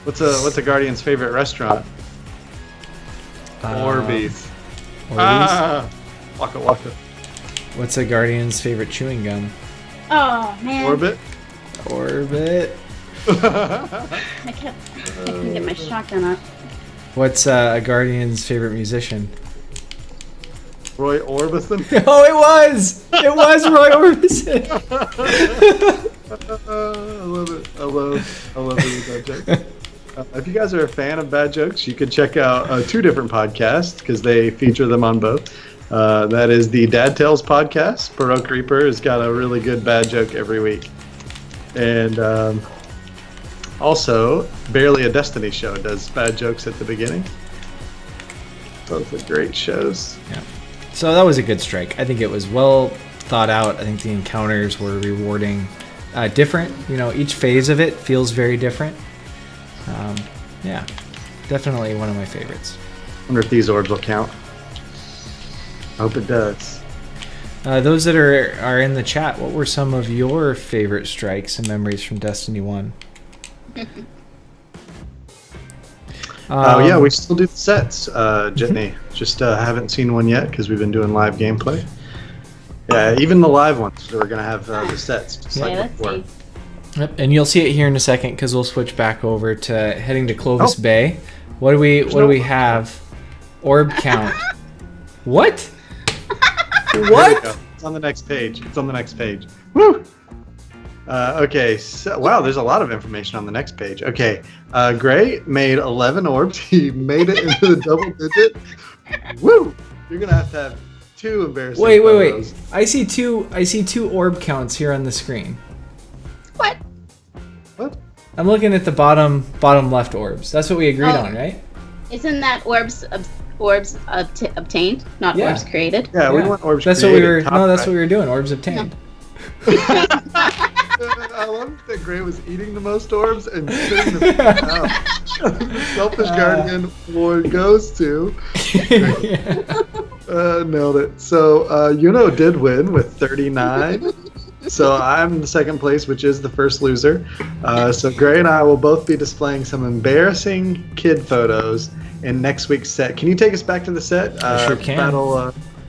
What's a Guardian's favorite restaurant? Orbeez. Waka Waka. What's a Guardian's favorite chewing gum? Oh man. Orbit. I can get my shotgun up. What's a Guardian's favorite musician? Roy Orbison. Oh, it was Roy Orbison. I love it. I love it. Bad jokes. If you guys are a fan of bad jokes, you could check out 2 different podcasts because they feature them on both. That is the Dad Tales podcast. Baroque Reaper has got a really good bad joke every week. And also, Barely a Destiny show does bad jokes at the beginning. Both are great shows. Yeah. So that was a good strike. I think it was well thought out. I think the encounters were rewarding, different. You know, each phase of it feels very different. Yeah, definitely one of my favorites. Wonder if these orbs will count. Hope it does. Those that are in the chat, what were some of your favorite strikes and memories from Destiny 1? Yeah, we still do the sets, Jitney. Just haven't seen one yet because we've been doing live gameplay. Yeah, even the live ones, we're going to have the sets just like before. Let's see. Yep, and you'll see it here in a second because we'll switch back over to heading to Clovis Bay. What do we have? Orb count. What? What? It's on the next page. Woo! Okay, so, wow, there's a lot of information on the next page. Okay, Gray made 11 orbs. He made it into the double digit. Woo! You're gonna have 2 embarrassing. Wait. I see two orb counts here on the screen. What? I'm looking at the bottom left orbs. That's what we agreed on, right? Isn't that orbs obtained, not orbs created? Yeah, we want orbs that's created. That's what we were doing. Orbs obtained. I love that Gray was eating the most orbs and spitting them out. Selfish Guardian award goes to. Nailed it. So Yuno did win with 39. So I'm in the second place, which is the first loser. So Gray and I will both be displaying some embarrassing kid photos in next week's set. Can you take us back to the set? I sure can.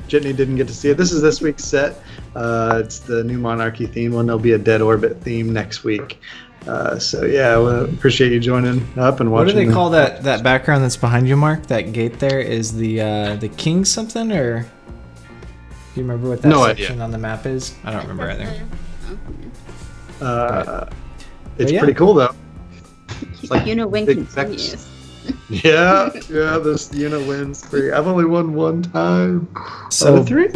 Jitney didn't get to see it. This is this week's set. It's the new Monarchy theme one. There'll be a Dead Orbit theme next week. So yeah, I appreciate you joining up and watching. What do they call that background that's behind you, Mark? That gate there is the king something, or do you remember what that section on the map is? I don't remember either. It's pretty cool though. It's like win continues. Yeah, this wins 3. I've only won 1 time. So 3?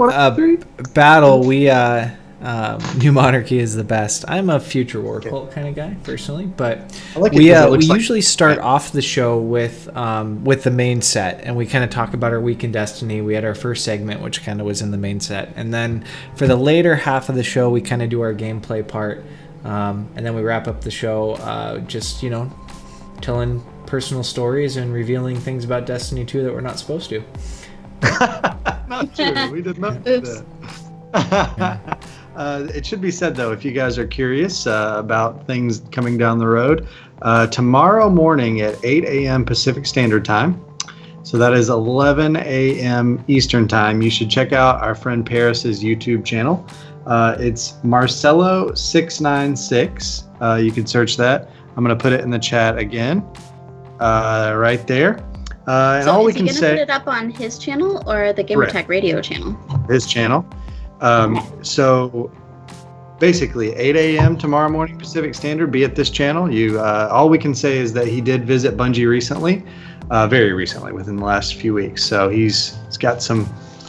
Battle, we New Monarchy is the best. I'm a Future War Cult kind of guy personally, but we usually start off the show with the main set, and we kind of talk about our week in Destiny. We had our first segment, which kind of was in the main set, and then for the later half of the show, we kind of do our gameplay part, and then we wrap up the show, just telling personal stories and revealing things about Destiny 2 that we're not supposed to. Not true. We did not do that. It should be said, though, if you guys are curious about things coming down the road, tomorrow morning at 8 a.m. Pacific Standard Time, so that is 11 a.m. Eastern Time, you should check out our friend Paris's YouTube channel. It's Marcelo696. You can search that. I'm going to put it in the chat again, right there. And so all we is he can going to say, put it up on his channel or the Gamertag Radio channel? His channel. So basically 8 a.m. tomorrow morning Pacific Standard, be at this channel. All we can say is that he did visit Bungie recently, very recently, within the last few weeks. So he's got some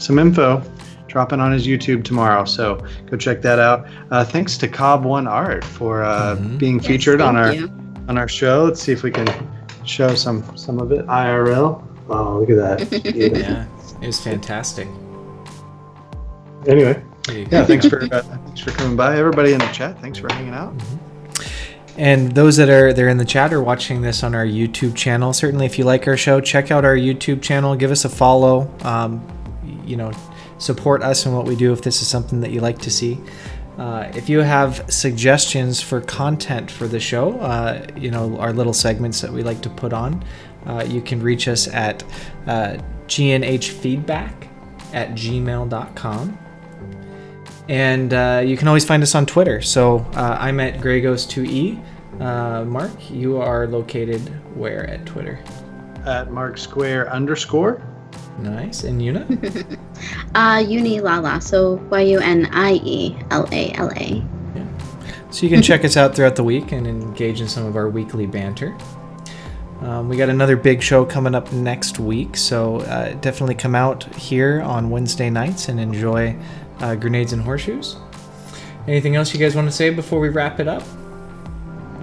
info dropping on his YouTube tomorrow. So go check that out. Thanks to Cobb One Art for being featured on our show. Let's see if we can show some of it IRL. Oh, look at that. Yeah, it was fantastic. Anyway, yeah, thanks for coming by, everybody in the chat. Thanks for hanging out. And those that are there in the chat or watching this on our YouTube channel, certainly if you like our show, check out our YouTube channel, give us a follow, support us in what we do if this is something that you like to see. If you have suggestions for content for the show, our little segments that we like to put on, you can reach us at gnhfeedback@gmail.com. And you can always find us on Twitter. So I'm at Gregos2E. Mark, you are located where at Twitter? At @MarkSquare_. Nice. And Yuna? Unilala. So YUNIELALA. Yeah. So you can check us out throughout the week and engage in some of our weekly banter. We got another big show coming up next week, so definitely come out here on Wednesday nights and enjoy Grenades and Horseshoes. Anything else you guys want to say before we wrap it up?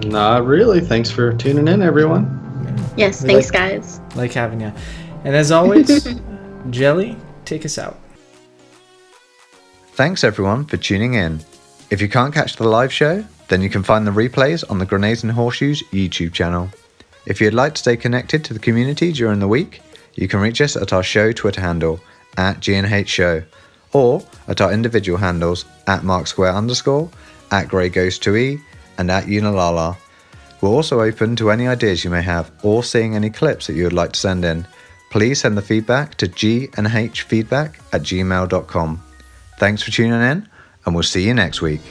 Not really. Thanks for tuning in, everyone. Yes, thanks, guys. Like having you. And as always, Jelly, take us out. Thanks everyone for tuning in. If you can't catch the live show, then you can find the replays on the Grenades and Horseshoes YouTube channel. If you'd like to stay connected to the community during the week, you can reach us at our show Twitter handle, @GNHShow, or at our individual handles, @MarkSquare_, @GreyGhost2E, and @Unilala. We're also open to any ideas you may have, or seeing any clips that you would like to send in. Please send the feedback to gnhfeedback@gmail.com. Thanks for tuning in, and we'll see you next week.